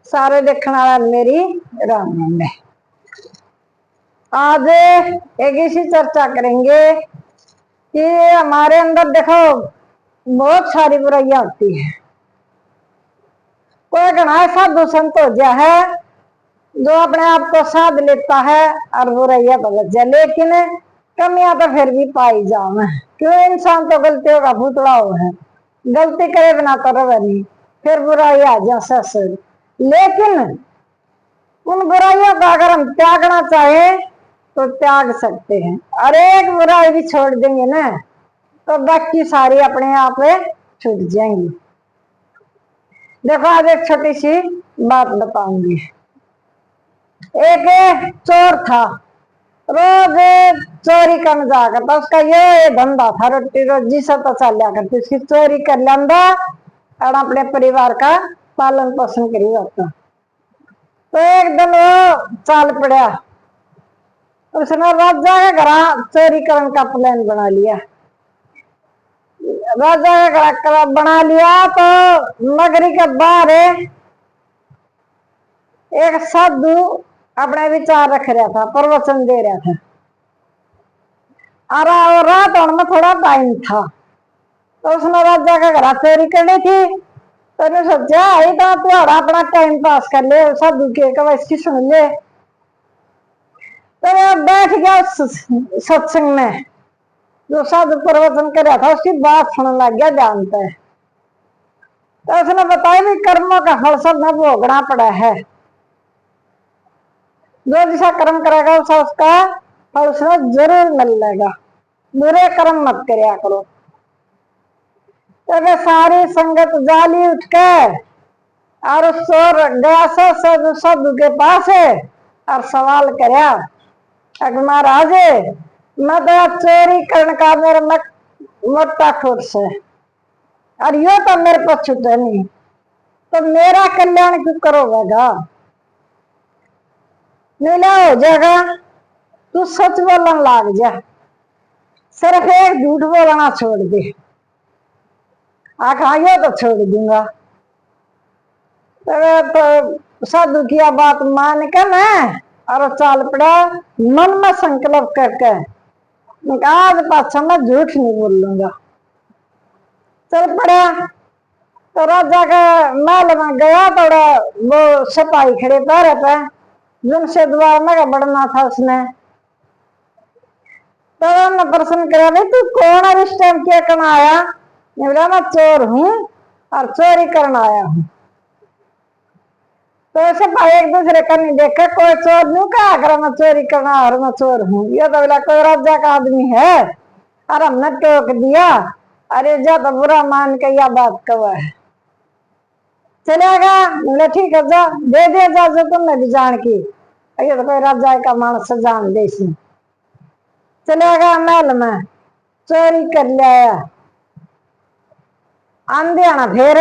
सारे देखने वाला मेरी राम नाम है। आज एक इसी चर्चा करेंगे कि हमारे अंदर देखो बहुत सारी बुराइयां होती है। कोई घना साधु संत हो गया है जो अपने आप को साध लेता है और बुराइयां तो लग जाए, लेकिन कमियां तो फिर भी पाई जाओ। क्यों? इंसान तो गलतियों का पुतला हो है, गलती करे बिना तो रहे नहीं, फिर बुराई आ जा ससुर। लेकिन उन बुराइयों का अगर हम त्यागना चाहे तो त्याग सकते हैं, और एक बुराई भी छोड़ देंगे ना तो बाकी सारी अपने आप छूट जाएंगी। देखो आज एक छोटी सी बात बताऊंगी। एक चोर था, रोज चोरी करने जाया करता। उसका ये धंधा था, रोटी रोजी से तो चल लिया करती, उसकी चोरी कर लेंदा और अपने परिवार का पालन पोषण करी जाता। तो एक दिन वो चाल पड़ा, उसने राजा के घर चोरी करने का प्लान बना लिया। राजा के घर बना लिया तो नगरी के बाहर एक साधु अपने विचार रख रहा था, प्रवचन दे रहा था। और रात होने में थोड़ा टाइम था, तो उसने राजा का घर चोरी करनी थी। तो उसने सोचा ही तो तुम्हारा अपना टाइम पास कर ले, साधु के इसकी सुन ले। तो मैं बैठ गया सत्संग में, जो साधु प्रवचन कर रहा था उसकी बात सुनने लग गया ध्यान पे। तो उसने बताया भी कर्मों का फल सब में भोगना पड़ा है, जो जिसा कर्म करेगा उसका फल उसमें जरूर मिलेगा, बुरे कर्म मत करया करो। तो सारी संगत जाली उठ के और चोर गया साधु के पास और सवाल करया, महाराज मैं तो चोरी करने का मेरा मोटा ठोट से, और यो तो मेरे को छूटे नहीं, तो मेरा कल्याण क्यों करोगा? नीला हो जाएगा, तू सच बोलने लग जा, सिर्फ एक झूठ बोलना छोड़ दे। आखा यो तो छोड़ दूंगा। तो साधु की बात मान कर मैं और चाल पड़ा, मन में संकल्प करके आज पाछा मैं झूठ नहीं बोलूंगा। चल पड़ा तो राजा के महल में गया, थोड़ा वो सिपाही खड़े पैर पे, जिनसे द्वार में बढ़ना था उसने। तो उन्होंने प्रश्न करा, भाई तू कौन है, इस टाइम क्या करना आया? बोला मैं चोर हूं और चोरी करना आया हूं। तो ऐसे भाई एक दूसरे का नहीं देखा, कोई चोर नहीं कहा कर मैं चोरी करना और मैं चोर हूँ। ये तो बोला कोई राजा का आदमी है और हमने टोक दिया, अरे जा तो बुरा मान के यह बात कवा है। चलेगा? बोले ठीक है, जा दे दिया जा, जो तुमने भी जान की, ये तो कोई राजा का मानस जान दे। चलेगा महल में चोरी कर लिया, आंधी आना फिर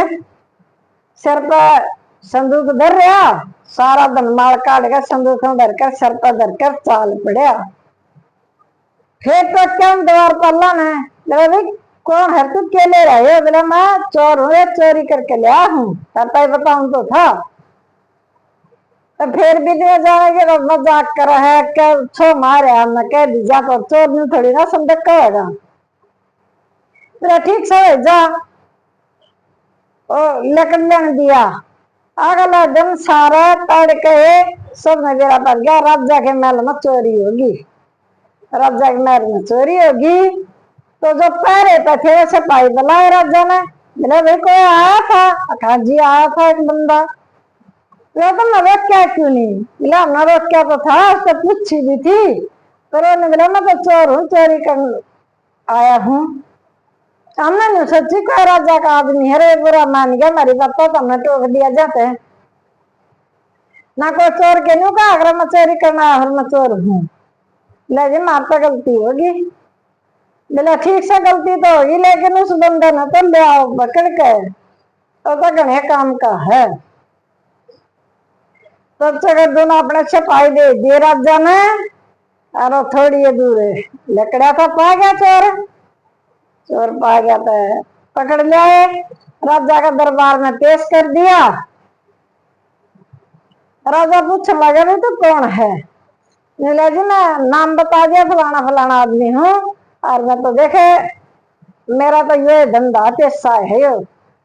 सिर पर संदूक धर रहा, सारा धनमाल काट कर संदूक में धरकर सर पर धरकर चाल पड़ा। फिर तो क्या द्वार पर लाना है, भाई कौन है तू, क्या ले रहे हो? बोले मैं चोर हूँ, चोरी करके लिया हूँ, करता ही बताऊं तो था। तो फिर भी जाएंगे तो मजाक कर है, क्या छो मारे हमने कह दीजा तो चोर नहीं थोड़ी ना संदेह कहेगा। बोले ठीक से जा, लेकर दिया। अगला दिन सारा तड़के सब नजरा पर गया, राजा के महल में चोरी होगी। राजा के महल में चोरी होगी तो जो पहरे पे थे वैसे सिपाही बुलाए राजा ने। बोले भाई कोई आया था? अखा जी आया था एक बंदा। तुमने रोक्या क्यों नहीं? बोला हमने रोक्या तो था, उससे पूछी भी थी, पर उन्होंने बोला मैं तो चोर हूँ, चोरी कर आया हूँ। हमने नहीं सोची कोई राजा का आदमी है, रे बुरा मान गया हमारी बात, तो हमने टोक दिया जाते हैं ना। कोई चोर के नहीं कहा अगर मैं चोरी करना है, मैं चोर हूँ। लेकिन मार तो गलती होगी। बोला ठीक से गलती तो होगी, लेकिन उस बंदे ने तो ले आओ पकड़ के, तो घने काम का है। तो जगह दोनों अपने सिपाही दे दिए राजा ने, और थोड़ी दूर लकड़ा था, पा गया चोर। चोर पा गया तो पकड़ लिया, राजा का दरबार में पेश कर दिया। राजा पूछ लगा भी तो कौन है? नीला जी ने नाम बता दिया, फलाना फलाना आदमी हूँ। और मैं तो देखे मेरा तो ये धंधा पैसा है, यो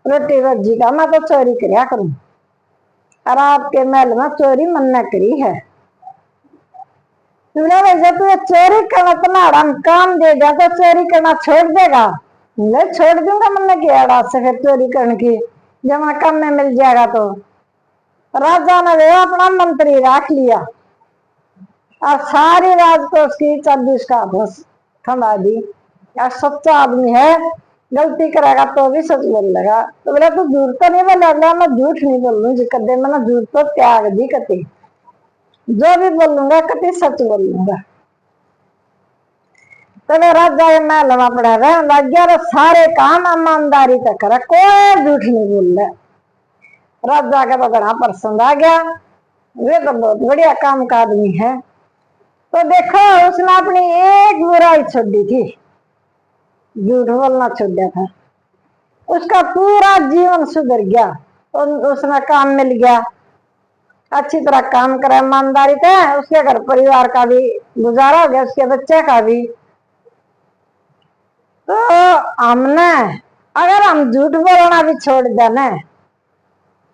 रोटी रोजी का, मैं तो चोरी करया करूं। और आपके महल में चोरी मन ने करी है। वैसे तू ये चोरी करना तुम्हारा हम काम देगा तो चोरी करना छोड़ देगा? मैं छोड़ दूंगा मन की अड़ा से फिर चोरी करने की, जब मैं काम में मिल जाएगा तो। राजा ने वे अपना मंत्री रख लिया और सारी रात को उसकी चाबी उसका थमा दी। यार सच्चा आदमी है, गलती करेगा तो भी सच बोलेगा। तो बोला तू झूठ तो नहीं बोलेगा? मैं झूठ नहीं बोल लू जी, कदे मैंने झूठ तो त्याग दी, कति जो भी बोलूंगा कति सच बोलूंगा। तो राजा के महल में पड़ा रहने लग गया, और सारे काम ईमानदारी से करे, कोई झूठ नहीं बोल रहा। राजा का तो बड़ा पसंद आ गया, वे तो बहुत बढ़िया काम का आदमी है। तो देखो उसने अपनी एक बुराई छोड़ी थी, झूठ बोलना छोड़ दिया था, उसका पूरा जीवन सुधर गया। और उसने काम मिल गया, अच्छी तरह काम करा ईमानदारी से, उसके घर परिवार का भी गुजारा हो गया, उसके बच्चे का भी। तो हमने अगर हम झूठ बोलना भी छोड़ देना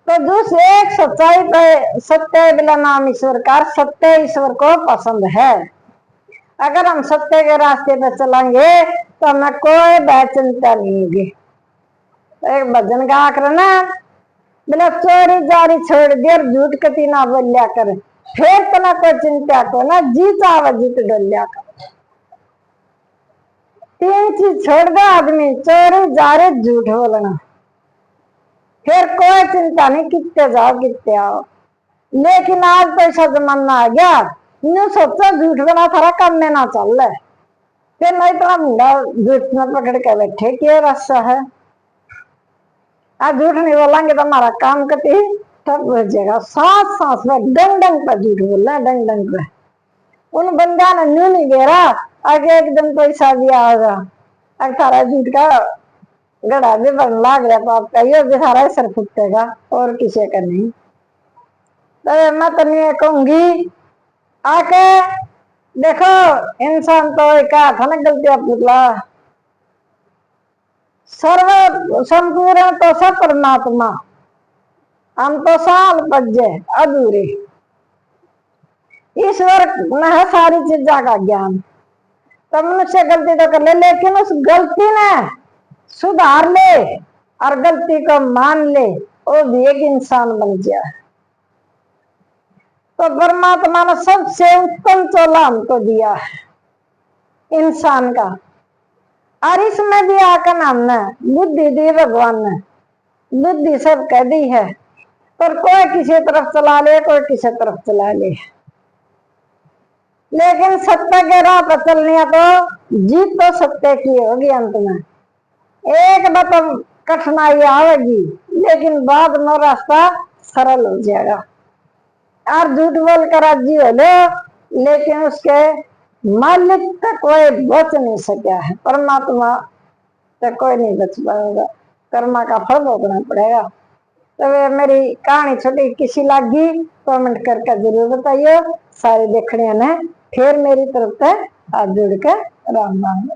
तो दूसरे एक सच्चाई पे, सत्य बिना नाम ईश्वर का, सत्य ईश्वर को पसंद है। अगर हम सत्य के रास्ते पे चलेंगे तो हमें कोई भय चिंता नहीं होगी। एक भजन गा कर ना, बिना चोरी जारी छोड़ दे और झूठ कति ना बोलिया कर, फिर तो ना कोई चिंता को ना जीत आवा जीत डोलिया कर। तीन चीज छोड़ दो आदमी, चोरी जारी झूठ बोलना, फिर कोई चिंता नहीं कितने जाओ कितने आओ। लेकिन आज तो ऐसा जमाना आ गया, यूं सोचो झूठ बना थारा काम में ना चल रहा, फिर नहीं तो मुंडा झूठ में पकड़ के बैठे क्या रास्ता है। आज झूठ नहीं बोलेंगे तो हमारा काम कति ठप हो जाएगा। सांस सांस में डंग डंग पर झूठ बोलना है, डंग डंग पे। उन बंदा ने न्यू नहीं दे रहा, आगे एकदम पैसा भी आएगा, अब थारा झूठ का गड़ा भी बन लाग रहा, तो आपका ये भी थारा सर फुटेगा और किसी का नहीं। तो मैं तो नहीं कहूंगी, आके देखो इंसान तो क्या था ना, गलतियां पुतला सर्व संपूर्ण तो सब परमात्मा, हम तो साल बजे अधूरे। ईश्वर में है सारी चीजा का ज्ञान। तो मनुष्य गलती तो कर ले, लेकिन उस गलती ने सुधार ले और गलती को मान ले, वो भी एक इंसान बन जाए। तो परमात्मा ने सबसे उत्तम चोला हमको दिया है इंसान का, और इसमें भी आकर हमने बुद्धि दी भगवान ने, बुद्धि सब कह दी है, पर कोई किसी तरफ चला ले, कोई किसी तरफ चला ले। लेकिन सत्य के राह पर चलने तो जीत तो सत्य की होगी अंत में। एक बार तो कठिनाई आएगी, लेकिन बाद में रास्ता सरल हो जाएगा। और झूठ बोल कर राजी हो लो, लेकिन उसके मालिक तक कोई बच नहीं सका है, परमात्मा तक कोई नहीं बच पाएगा, कर्मा का फल भोगना पड़ेगा। तो वे मेरी कहानी छोटी किसी लगी कमेंट करके जरूर बताइए। सारे देखने ने फिर मेरी तरफ से हाथ जोड़ कर राम राम।